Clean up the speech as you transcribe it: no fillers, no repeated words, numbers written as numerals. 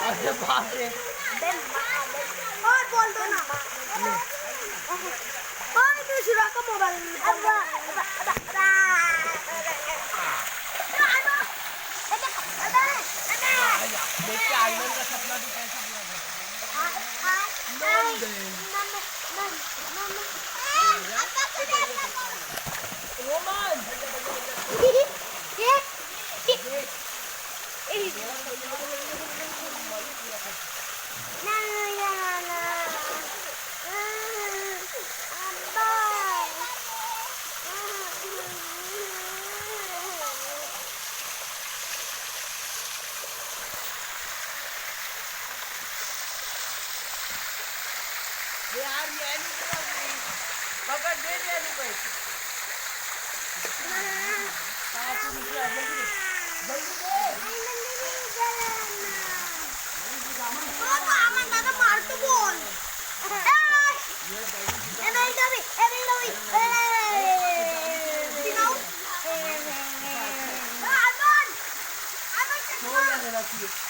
अरे बाप रे और बोल दो ना और दूसरा का मोबाइल देख के आइलैंड का सपना भी कैसा पूरा रोमन यार ये नहीं पकड़ दे दे नहीं कोई जल्दी